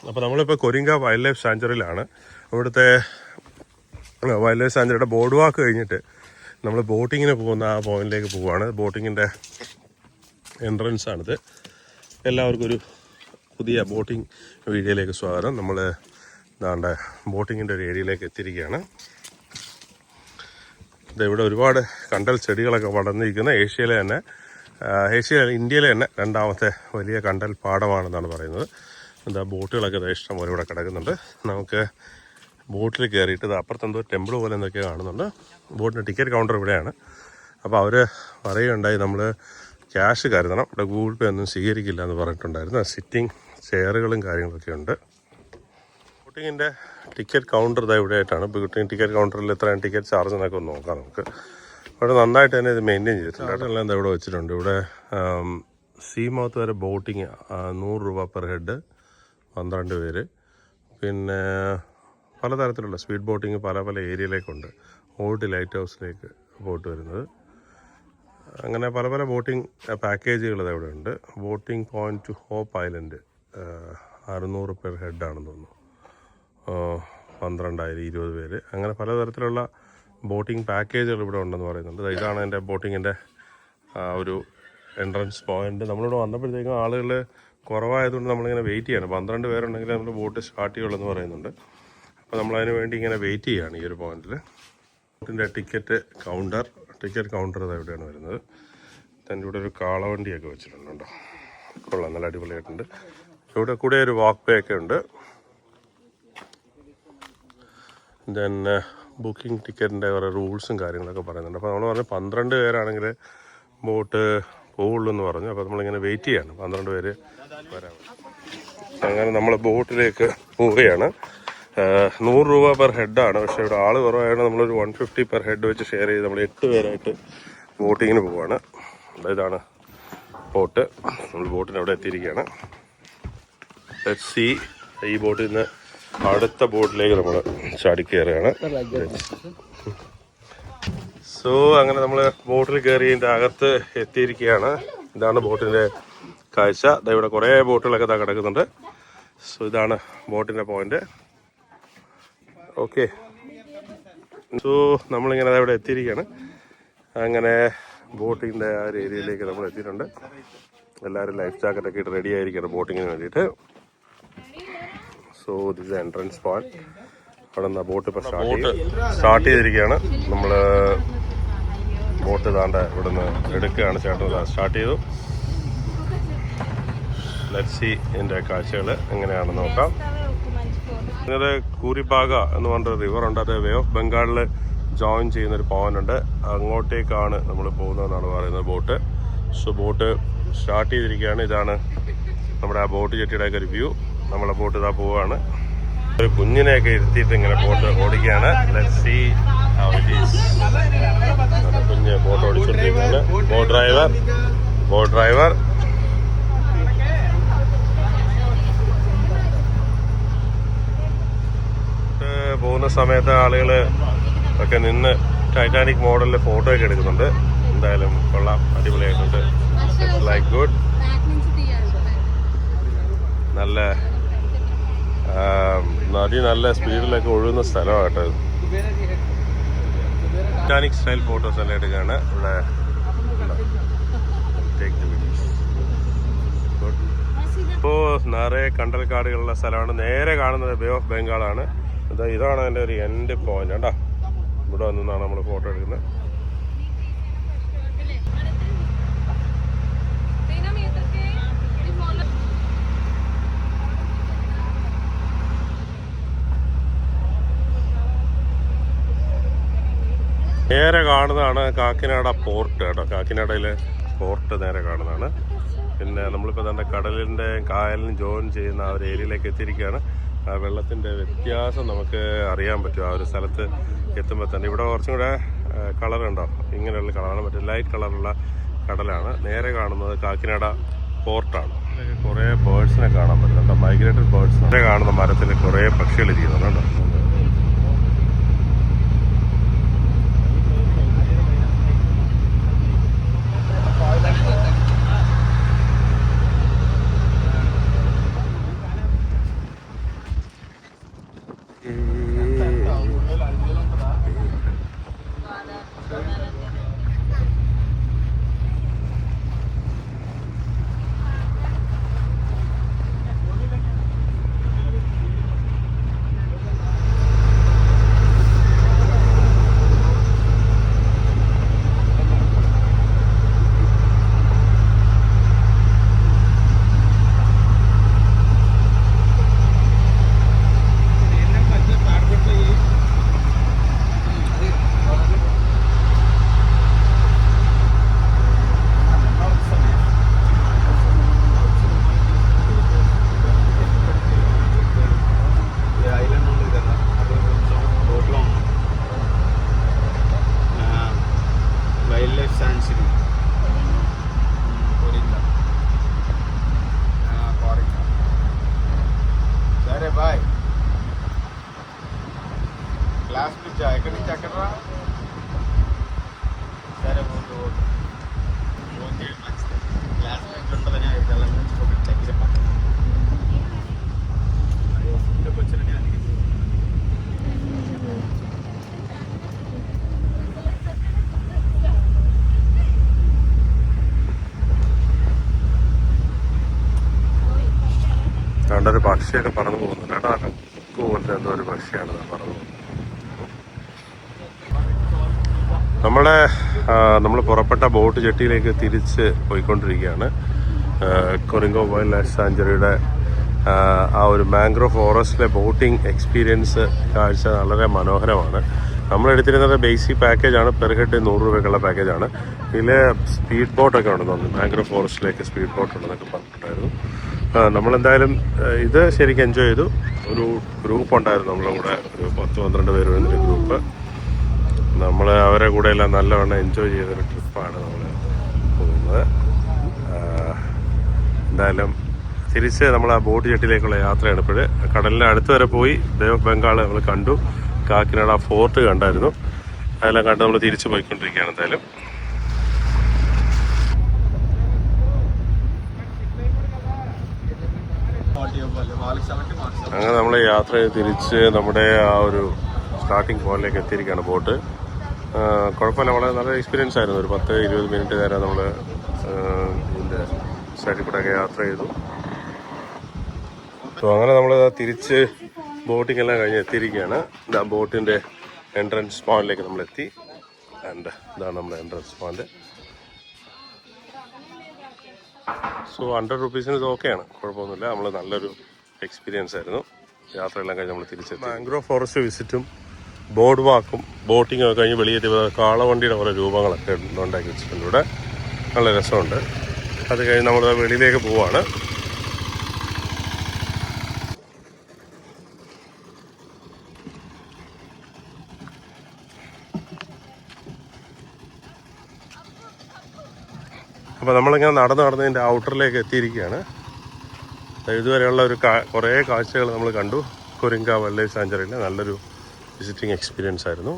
അപ്പോൾ നമ്മളിപ്പോൾ കൊരിങ്ക wild life സാഞ്ചുറിയിലാണ്. ഇവിടുത്തെ വൈൽഡ് ലൈഫ് സാഞ്ചുറിയുടെ ബോർഡ് വാക്ക് കഴിഞ്ഞിട്ട് നമ്മൾ ബോട്ടിങ്ങിന് പോകുന്ന ആ പോയിന്റിലേക്ക് പോവുകയാണ്. ബോട്ടിങ്ങിൻ്റെ എൻട്രൻസ് ആണിത്. എല്ലാവർക്കും ഒരു പുതിയ ബോട്ടിംഗ് വീഡിയോയിലേക്ക് സ്വാഗതം. നമ്മൾ ഇതാണ്ട് ബോട്ടിങ്ങിൻ്റെ ഒരു ഏരിയയിലേക്ക് എത്തിയിരിക്കുകയാണ്. ഇവിടെ ഒരുപാട് കണ്ടൽ ചെടികളൊക്കെ വളർന്നിരിക്കുന്ന ഇന്ത്യയിലെ തന്നെ രണ്ടാമത്തെ വലിയ കണ്ടൽ പാടമാണെന്നാണ് പറയുന്നത്. എന്താ ബോട്ടുകളൊക്കെ ഇഷ്ടം പോലെ ഇവിടെ കിടക്കുന്നുണ്ട്. നമുക്ക് ബോട്ടിൽ കയറിയിട്ട് ഇത് അപ്പുറത്തെന്തോ ടെമ്പിൾ പോലെ എന്തൊക്കെ കാണുന്നുണ്ട്. ബോട്ടിൻ്റെ ടിക്കറ്റ് കൗണ്ടർ ഇവിടെയാണ്. അപ്പോൾ അവർ പറയുകയുണ്ടായി നമ്മൾ ക്യാഷ് കരുതണം, ഇവിടെ ഗൂഗിൾ പേ ഒന്നും സ്വീകരിക്കില്ല എന്ന് പറഞ്ഞിട്ടുണ്ടായിരുന്നു. സിറ്റിംഗ് ചെയറുകളും കാര്യങ്ങളൊക്കെ ഉണ്ട്. ബോട്ടിങ്ങിൻ്റെ ടിക്കറ്റ് കൗണ്ടർ ഇതാ ഇവിടെ ആയിട്ടാണ്. ബോട്ടിംഗ് ടിക്കറ്റ് കൗണ്ടറിൽ എത്രയാണ് ടിക്കറ്റ് ചാർജ് എന്നൊക്കെ ഒന്ന് നോക്കാം നമുക്ക്. ഇവിടെ നന്നായിട്ട് തന്നെ ഇത് മെയിൻറ്റെയിൻ ചെയ്തിട്ടുണ്ട്. എല്ലാം എന്താ ഇവിടെ വെച്ചിട്ടുണ്ട്. ഇവിടെ സീ മൗത്ത് വരെ ബോട്ടിങ് 100 രൂപ പെർ ഹെഡ്, 12 പേര്. പിന്നെ പലതരത്തിലുള്ള സ്പീഡ് ബോട്ടിങ് പല ഏരിയയിലേക്കുണ്ട്. ഓൾഡ് ലൈറ്റ് ഹൗസിലേക്ക് ബോട്ട് വരുന്നത്. അങ്ങനെ പല ബോട്ടിങ് പാക്കേജുകൾ ഇവിടെ ഉണ്ട്. Boating point to hop island 600 per ഹെഡാണെന്ന് തോന്നുന്നു. 12,000, 20 പേര്. അങ്ങനെ പലതരത്തിലുള്ള ബോട്ടിംഗ് പാക്കേജുകൾ ഇവിടെ ഉണ്ടെന്ന് പറയുന്നുണ്ട്. ഇതാണ് എൻ്റെ ബോട്ടിങ്ങിൻ്റെ ഒരു എൻട്രൻസ് പോയിന്റ്. നമ്മളിവിടെ വന്നപ്പോഴത്തേക്കും ആളുകൾ കുറവായതുകൊണ്ട് നമ്മളിങ്ങനെ വെയിറ്റ് ചെയ്യാണ്. 12 പേരുണ്ടെങ്കിൽ നമ്മൾ ബോട്ട് സ്റ്റാർട്ട് ചെയ്യുള്ളൂ എന്ന് പറയുന്നുണ്ട്. അപ്പോൾ നമ്മളതിന് വേണ്ടി ഇങ്ങനെ വെയിറ്റ് ചെയ്യുകയാണ് ഈ ഒരു പോയിന്റിൽ. ബോട്ടിൻ്റെ ടിക്കറ്റ് കൗണ്ടർ ഇതെവിടെയാണ് വരുന്നത്. തന്നെ ഇവിടെ ഒരു കാളവണ്ടിയൊക്കെ വെച്ചിട്ടുണ്ടോ, കൊള്ളാം, നല്ല അടിപൊളിയായിട്ടുണ്ട്. ഇവിടെ കൂടെ ഒരു വാക്ക് വേ ഒക്കെ ഉണ്ട്. ദെൻ ബുക്കിംഗ് ടിക്കറ്റിൻ്റെ കുറേ റൂൾസും കാര്യങ്ങളൊക്കെ പറയുന്നുണ്ട്. അപ്പോൾ നമ്മൾ പറഞ്ഞു 12 പേരാണെങ്കിൽ ബോട്ട് പോവുള്ളൂ എന്ന് പറഞ്ഞു. അപ്പോൾ നമ്മളിങ്ങനെ വെയിറ്റ് ചെയ്യാണ് 12 പേര് വരാൻ. അങ്ങനെ നമ്മൾ ബോട്ടിലേക്ക് പോവുകയാണ്. 100 രൂപ പെർ ഹെഡാണ്. പക്ഷേ ഇവിടെ ആൾ കുറവായതുകൊണ്ട് നമ്മളൊരു 150 പെർ ഹെഡ് വെച്ച് ഷെയർ ചെയ്ത് നമ്മൾ 8 പേരായിട്ട് ബോട്ടിങ്ങിന് പോവുകയാണ്. ഇതാണ് ബോട്ട്. നമ്മൾ ബോട്ടിന് അവിടെ എത്തിയിരിക്കുകയാണ്. Let's see. ഈ ബോട്ടിൽ നിന്ന് അടുത്ത ബോട്ടിലേക്ക് നമ്മൾ ചാടിക്കയറുകയാണ്. സോ അങ്ങനെ നമ്മൾ ബോട്ടിൽ കയറി ഇതിൻ്റെ അകത്ത് എത്തിയിരിക്കുകയാണ്. ഇതാണ് ബോട്ടിൻ്റെ കാഴ്ച. ഇവിടെ കുറേ ബോട്ടുകളൊക്കെ കിടക്കുന്നുണ്ട്. സോ ഇതാണ് ബോട്ടിൻ്റെ പോയിന്റ്. ഓക്കെ, സോ നമ്മളിങ്ങനെ ഇവിടെ എത്തിയിരിക്കുകയാണ്. അങ്ങനെ ബോട്ടിങ്ങിൻ്റെ ആ ഒരു ഏരിയയിലേക്ക് നമ്മൾ എത്തിയിട്ടുണ്ട്. എല്ലാവരും ലൈഫ് ജാക്കറ്റൊക്കെ ഇട്ട് റെഡി ആയിരിക്കുകയാണ് ബോട്ടിങ്ങിന് വേണ്ടിയിട്ട്. So this entrance point. അവിടെ നിന്ന് ബോട്ട് ഇപ്പോൾ സ്റ്റാർട്ട് ചെയ്തിരിക്കുകയാണ്. നമ്മൾ ബോട്ട് താണ്ട ഇവിടെ നിന്ന് എടുക്കുകയാണ്. ചേട്ടൻ സ്റ്റാർട്ട് ചെയ്തു. ലെറ്റ്സ് സീ ഇതിൻ്റെ കാഴ്ചകൾ എങ്ങനെയാണെന്ന് നോക്കാം. ഇങ്ങനെ കൂരിബാഗ എന്ന് പറഞ്ഞൊരു റിവറുണ്ട്. അത് വേ ഓഫ് ബംഗാളിൽ ജോയിൻ ചെയ്യുന്നൊരു പോയിന്റ് ഉണ്ട്. അങ്ങോട്ടേക്കാണ് നമ്മൾ പോകുന്നതെന്നാണ് പറയുന്നത് ബോട്ട്. സോ ബോട്ട് സ്റ്റാർട്ട് ചെയ്തിരിക്കുകയാണ്. ഇതാണ് നമ്മുടെ ആ ബോട്ട് ജെട്ടിയുടെയൊക്കെ ഒരു വ്യൂ. നമ്മളെ ബോട്ട് ഇതാ പോവുകയാണ്. ഒരു കുഞ്ഞിനെയൊക്കെ ഇരുത്തിയിട്ട് ഇങ്ങനെ ബോട്ട് ഓടിക്കുകയാണ്. Let's see how it is. കുഞ്ഞ് ബോട്ട് ഓടിച്ചുകൊണ്ടിരിക്കുകയാണ്. ബോട്ട് ഡ്രൈവർ പോകുന്ന സമയത്ത് ആളുകൾ ഒക്കെ നിന്ന് ടൈറ്റാനിക് മോഡലിൽ ഫോട്ടോ ഒക്കെ എടുക്കുന്നുണ്ട്. എന്തായാലും കൊള്ളാം, അടിപൊളിയായിട്ടുണ്ട്. Like good. നല്ല നദി നല്ല സ്പീഡിലൊക്കെ ഒഴുകുന്ന സ്ഥലമാട്ടോ. ടൈറ്റാനിക് സ്റ്റൈൽ ഫോട്ടോസ് എല്ലാം എടുക്കുകയാണ് ഇവിടെ. ഇപ്പോൾ നിറയെ കണ്ടൽക്കാടുകളുള്ള സ്ഥലമാണ്. നേരെ കാണുന്നത് ബേ ഓഫ് ബംഗാളാണ്. ഇതാണ് അതിൻ്റെ ഒരു എൻഡ് പോയിന്റ് കേട്ടോ. ഇവിടെ വന്നാണ് നമ്മൾ ഫോട്ടോ എടുക്കുന്നത്. നേരെ കാണുന്നതാണ് കാക്കിനാട പോർട്ട് കേട്ടോ. കാക്കിനാടയിലെ പോർട്ട് നേരെ കാണുന്നതാണ്. പിന്നെ നമ്മളിപ്പോൾ തന്നെ കടലിൻ്റെ കായലിനും ജോയിൻ ചെയ്യുന്ന ആ ഒരു ഏരിയയിലേക്ക് എത്തിയിരിക്കുകയാണ്. ആ വെള്ളത്തിൻ്റെ വ്യത്യാസം നമുക്ക് അറിയാൻ പറ്റും ആ ഒരു സ്ഥലത്ത് എത്തുമ്പോൾ തന്നെ. ഇവിടെ കുറച്ചും കൂടെ കളറുണ്ടോ, ഇങ്ങനെയുള്ള കളറാണ്, മറ്റേ ലൈറ്റ് കളറുള്ള കടലാണ്. നേരെ കാണുന്നത് കാക്കിനാട പോർട്ടാണ്. കുറേ ബേർഡ്സിനെ കാണാൻ പറ്റുന്നുണ്ട്. Migrated birds. നേരെ കാണുന്ന മരത്തിൽ കുറേ പക്ഷികൾ ചെയ്യുന്നുണ്ട്. അതുകൊണ്ടൊരു പക്ഷിയൊക്കെ പറന്നു പോകുന്നുണ്ട് കേട്ടോ. പോലത്തെ എന്തോ ഒരു പക്ഷിയാണ് പറന്നു പോകുന്നത്. നമ്മൾ പുറപ്പെട്ട ബോട്ട് ജെട്ടിയിലേക്ക് തിരിച്ച് പോയിക്കൊണ്ടിരിക്കുകയാണ്. കൊറിങ്കോ വൈൽഡ് ലൈഫ് സാഞ്ചുറിയുടെ ആ ഒരു മാംഗ്രോ ഫോറസ്റ്റിലെ ബോട്ടിംഗ് എക്സ്പീരിയൻസ് കാഴ്ച വളരെ മനോഹരമാണ്. നമ്മളെടുത്തിരുന്നത് ബേസിക് പാക്കേജാണ്, പെർ ഹെഡ് 100 രൂപയ്ക്കുള്ള പാക്കേജാണ്. ഇതിൽ സ്പീഡ് ബോട്ടൊക്കെ ഉണ്ടെന്ന് തോന്നുന്നു. മാംഗ്രോ ഫോറസ്റ്റിലേക്ക് സ്പീഡ് ബോട്ട് ഉണ്ടെന്നൊക്കെ പറഞ്ഞിട്ടുണ്ടായിരുന്നു. നമ്മളെന്തായാലും ഇത് ശരിക്കും എൻജോയ് ചെയ്തു. ഒരു ഗ്രൂപ്പ് ഉണ്ടായിരുന്നു നമ്മളെ കൂടെ, ഒരു 10-12 പേര് വരുന്നൊരു ഗ്രൂപ്പ്. നമ്മൾ അവരെ കൂടെ എല്ലാം നല്ലവണ്ണം എൻജോയ് ചെയ്തൊരു ട്രിപ്പാണ് നമ്മൾ പോകുന്നത്. എന്തായാലും തിരിച്ച് നമ്മൾ ആ ബോട്ട് ജെട്ടിലേക്കുള്ള യാത്രയാണ്. ഇപ്പോൾ കടലിൻ്റെ അടുത്ത് വരെ പോയി ബേ ഓഫ് ബംഗാൾ നമ്മൾ കണ്ടു. കാക്കിനാട് ആ ഫോർട്ട് കണ്ടായിരുന്നു. അതെല്ലാം കണ്ട് നമ്മൾ തിരിച്ച് പോയിക്കൊണ്ടിരിക്കുകയാണ്. എന്തായാലും അങ്ങനെ നമ്മൾ യാത്ര ചെയ്ത് തിരിച്ച് നമ്മുടെ ആ ഒരു സ്റ്റാർട്ടിങ് പോയിന്റിലേക്ക് എത്തിയിരിക്കുകയാണ്. ബോട്ട് കുഴപ്പമില്ല, വളരെ നല്ല എക്സ്പീരിയൻസ് ആയിരുന്നു. ഒരു 10-20 മിനിറ്റ് നേരം നമ്മൾ ഇതിൻ്റെ സൈഡിൽ കൂടെയൊക്കെ യാത്ര ചെയ്തു. സോ അങ്ങനെ നമ്മൾ തിരിച്ച് ബോട്ടിംഗ് എല്ലാം കഴിഞ്ഞ് എത്തിയിരിക്കുകയാണ്. ഇതാ ബോട്ടിൻ്റെ എൻട്രൻസ് പോയിന്റിലേക്ക് നമ്മൾ എത്തി. ആൻഡ് ഇതാണ് നമ്മുടെ എൻട്രൻസ് പോയിന്റ്. സോ 100 റുപ്പീസിന് ഇത് ഓക്കെയാണ്, കുഴപ്പമൊന്നുമില്ല. നമ്മൾ നല്ലൊരു എക്സ്പീരിയൻസ് ആയിരുന്നു. യാത്രയെല്ലാം കഴിഞ്ഞ് നമ്മൾ തിരിച്ചെത്തി. മാംഗ്രോ ഫോറസ്റ്റ് വിസിറ്റും ബോർഡ് വാക്കും ബോട്ടിങ്ങും ഒക്കെ കഴിഞ്ഞ് വെളിയെത്തിയപ്പോൾ കാളവണ്ടിയുടെ കുറേ രൂപങ്ങളൊക്കെ ഉണ്ടാക്കി വെച്ചിട്ടുണ്ട് ഇവിടെ. നല്ല രസമുണ്ട്. അത് കഴിഞ്ഞ് നമ്മൾ വെളിയിലേക്ക് പോവാണ്. അപ്പോൾ നമ്മളിങ്ങനെ നടന്നതിൻ്റെ ഔട്ടറിലേക്ക് എത്തിയിരിക്കുകയാണ്. ഇതുവരെയുള്ള ഒരു കുറേ കാഴ്ചകൾ നമ്മൾ കണ്ടു. കൊറിങ്കോ വൈൽഡ് ലൈഫ് സാഞ്ചുറിയിൽ നല്ലൊരു വിസിറ്റിംഗ് എക്സ്പീരിയൻസ് ആയിരുന്നു.